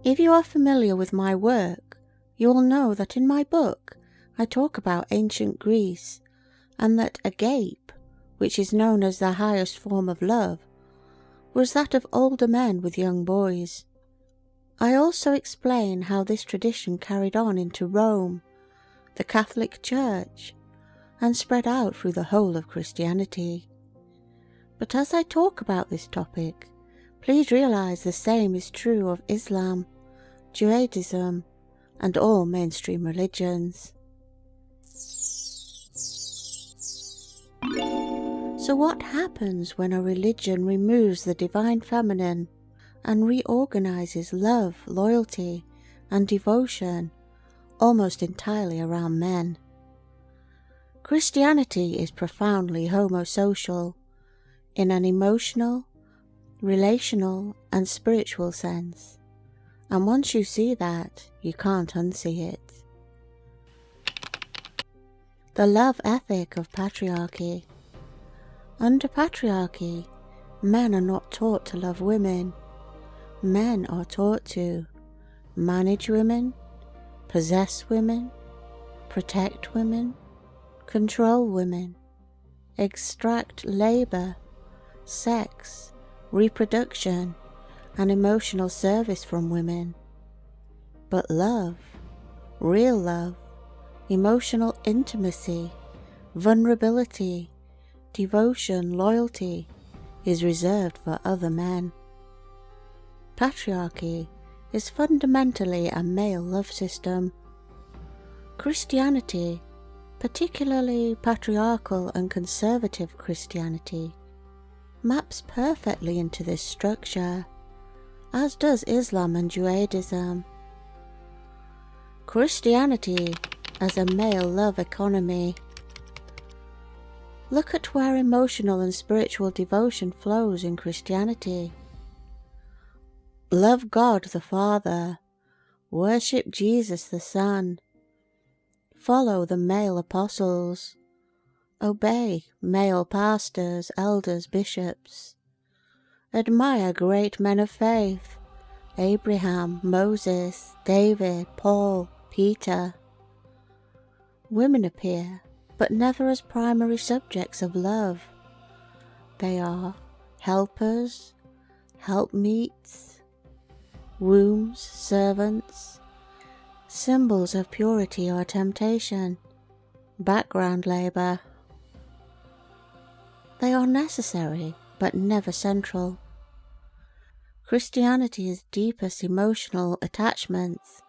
If you are familiar with my work, you will know that in my book I talk about ancient Greece, and that agape, which is known as the highest form of love, was that of older men with young boys. I also explain how this tradition carried on into Rome, the Catholic Church, and spread out through the whole of Christianity. But as I talk about this topic, please realize the same is true of Islam, Judaism, and all mainstream religions. So what happens when a religion removes the divine feminine and reorganizes love, loyalty, and devotion almost entirely around men? Christianity is profoundly homosocial in an emotional, relational, and spiritual sense, and once you see that, you can't unsee it. The love ethic of patriarchy. Under patriarchy, men are not taught to love women. Men are taught to manage women, possess women, protect women, control women, extract labor, sex, reproduction, and emotional service from women. But love, real love, emotional intimacy, vulnerability, devotion, loyalty, is reserved for other men. Patriarchy is fundamentally a male love system. Christianity, particularly patriarchal and conservative Christianity, maps perfectly into this structure, as does Islam and Judaism. Christianity as a male love economy. Look at where emotional and spiritual devotion flows in Christianity. Love God the Father, worship Jesus the Son, follow the male apostles, obey male pastors, elders, bishops, admire great men of faith, Abraham, Moses, David, Paul, Peter. Women appear, but never as primary subjects of love. They are helpers, helpmeets, wombs, servants, symbols of purity or temptation, background labor. They are necessary, but never central. Christianity's deepest emotional attachments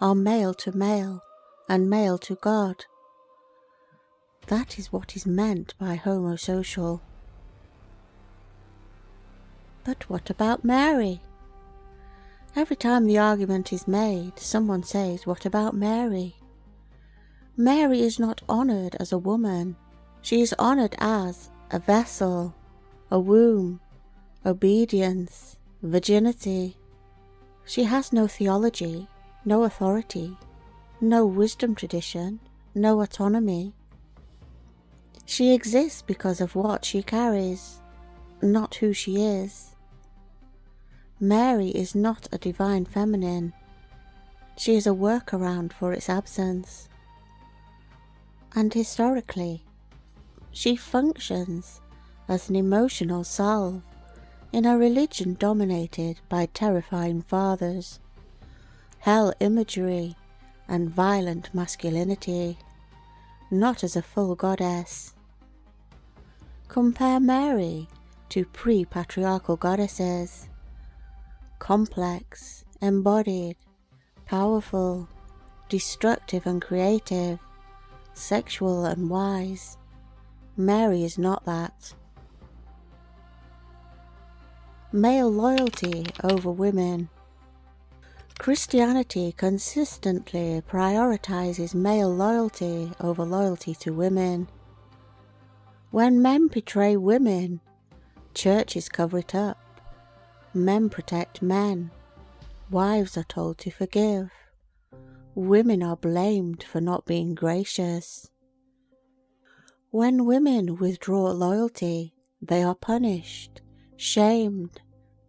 are male to male and male to God. That is what is meant by homosocial. But what about Mary? Every time the argument is made, someone says, what about Mary? Mary is not honored as a woman. She is honored as a vessel, a womb, obedience, virginity. She has no theology, no authority, no wisdom tradition, no autonomy. She exists because of what she carries, not who she is. Mary is not a divine feminine. She is a workaround for its absence. And historically, she functions as an emotional salve in a religion dominated by terrifying fathers, hell imagery, and violent masculinity, not as a full goddess. Compare Mary to pre-patriarchal goddesses, complex, embodied, powerful, destructive and creative, sexual and wise. Mary is not that. Male loyalty over women. Christianity consistently prioritizes male loyalty over loyalty to women. When men betray women, churches cover it up. Men protect men. Wives are told to forgive. Women are blamed for not being gracious. When women withdraw loyalty, they are punished, shamed,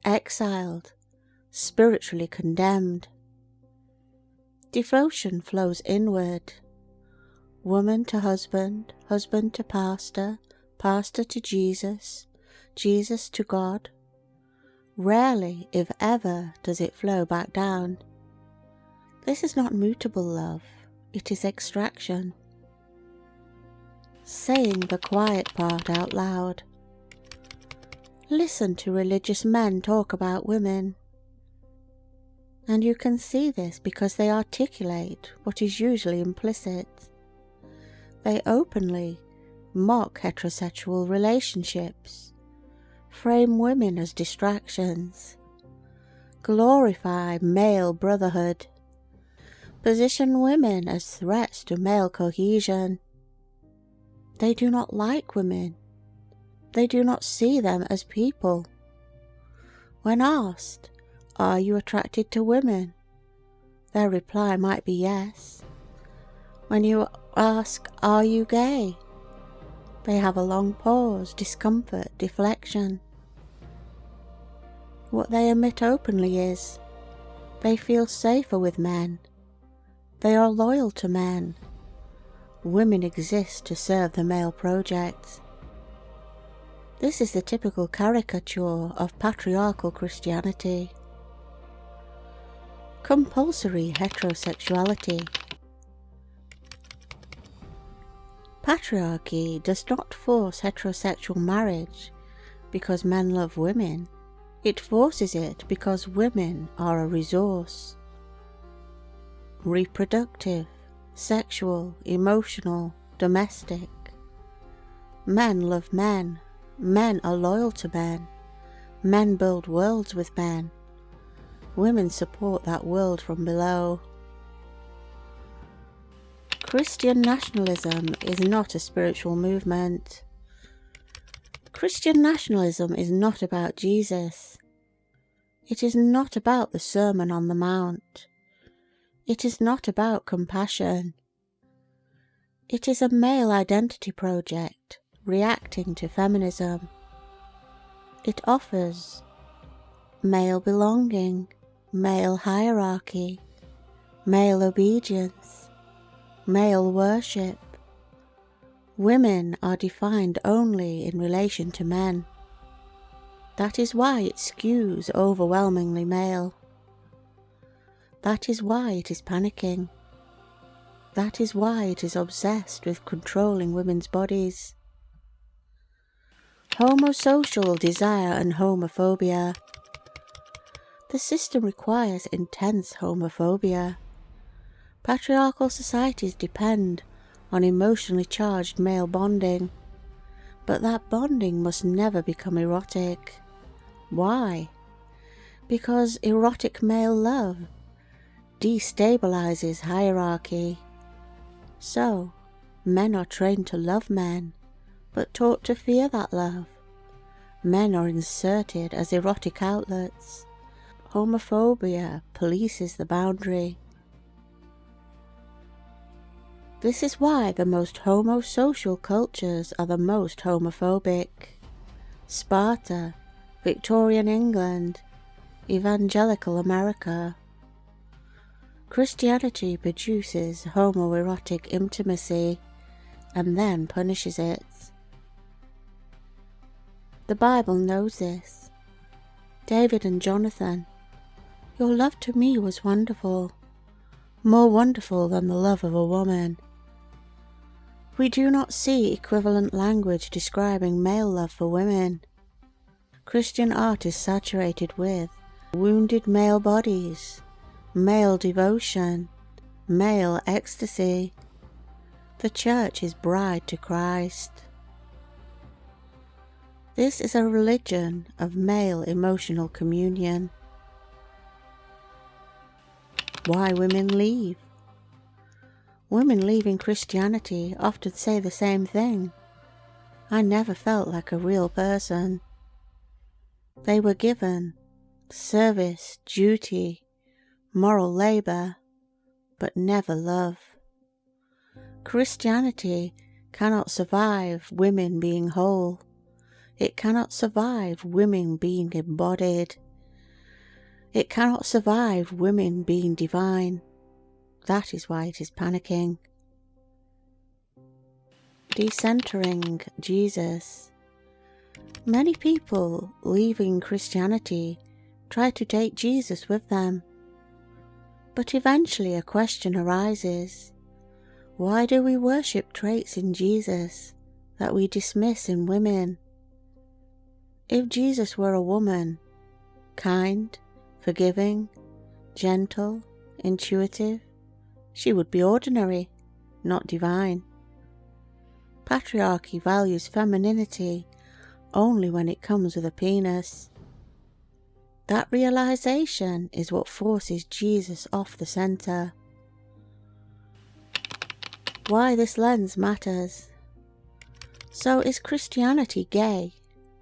exiled, spiritually condemned. Devotion flows inward. Woman to husband, husband to pastor, pastor to Jesus, Jesus to God. Rarely, if ever, does it flow back down. This is not mutable love, it is extraction. Saying the quiet part out loud. Listen to religious men talk about women, and you can see this because they articulate what is usually implicit. They openly mock heterosexual relationships, frame women as distractions, glorify male brotherhood, position women as threats to male cohesion. They do not like women. They do not see them as people. When asked, "Are you attracted to women?" their reply might be yes. When you ask, "Are you gay?" they have a long pause, discomfort, deflection. What they admit openly is, they feel safer with men. They are loyal to men. Women exist to serve the male project. This is the typical caricature of patriarchal Christianity. Compulsory heterosexuality. Patriarchy does not force heterosexual marriage because men love women. It forces it because women are a resource. Reproductive, sexual, emotional, domestic. Men love men. Men are loyal to men. Men build worlds with men. Women support that world from below. Christian nationalism is not a spiritual movement. Christian nationalism is not about Jesus. It is not about the Sermon on the Mount. It is not about compassion. It is a male identity project reacting to feminism. It offers male belonging, male hierarchy, male obedience, male worship. Women are defined only in relation to men. That is why it skews overwhelmingly male. That is why it is panicking. That is why it is obsessed with controlling women's bodies. Homosocial desire and homophobia. The system requires intense homophobia. Patriarchal societies depend on emotionally charged male bonding, but that bonding must never become erotic. Why? Because erotic male love destabilizes hierarchy. So, men are trained to love men, but taught to fear that love. Men are inserted as erotic outlets. Homophobia polices the boundary. This is why the most homosocial cultures are the most homophobic. Sparta, Victorian England, evangelical America. Christianity produces homoerotic intimacy and then punishes it. The Bible knows this. David and Jonathan, your love to me was wonderful, more wonderful than the love of a woman. We do not see equivalent language describing male love for women. Christian art is saturated with wounded male bodies, male devotion, male ecstasy. The church is bride to Christ. This is a religion of male emotional communion. Why women leave? Women leaving Christianity often say the same thing. I never felt like a real person. They were given service, duty, moral labor, but never love. Christianity cannot survive women being whole. It cannot survive women being embodied. It cannot survive women being divine. That is why it is panicking. Decentering Jesus. Many people leaving Christianity try to take Jesus with them. But eventually a question arises. Why do we worship traits in Jesus that we dismiss in women? If Jesus were a woman, kind, forgiving, gentle, intuitive, she would be ordinary, not divine. Patriarchy values femininity only when it comes with a penis. That realization is what forces Jesus off the center. Why this lens matters. So is Christianity gay?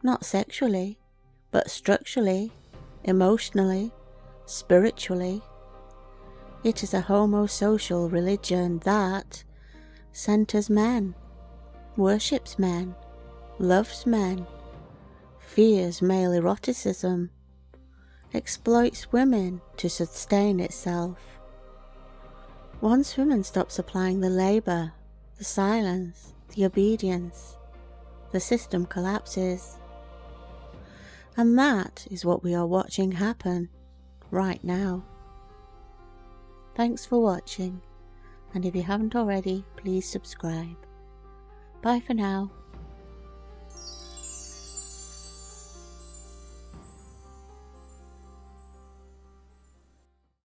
Not sexually, but structurally, emotionally, spiritually. It is a homosocial religion that centers men, worships men, loves men, fears male eroticism, exploits women to sustain itself. Once women stop supplying the labour, the silence, the obedience, the system collapses. And that is what we are watching happen right now. Thanks for watching, and if you haven't already, please subscribe. Bye for now.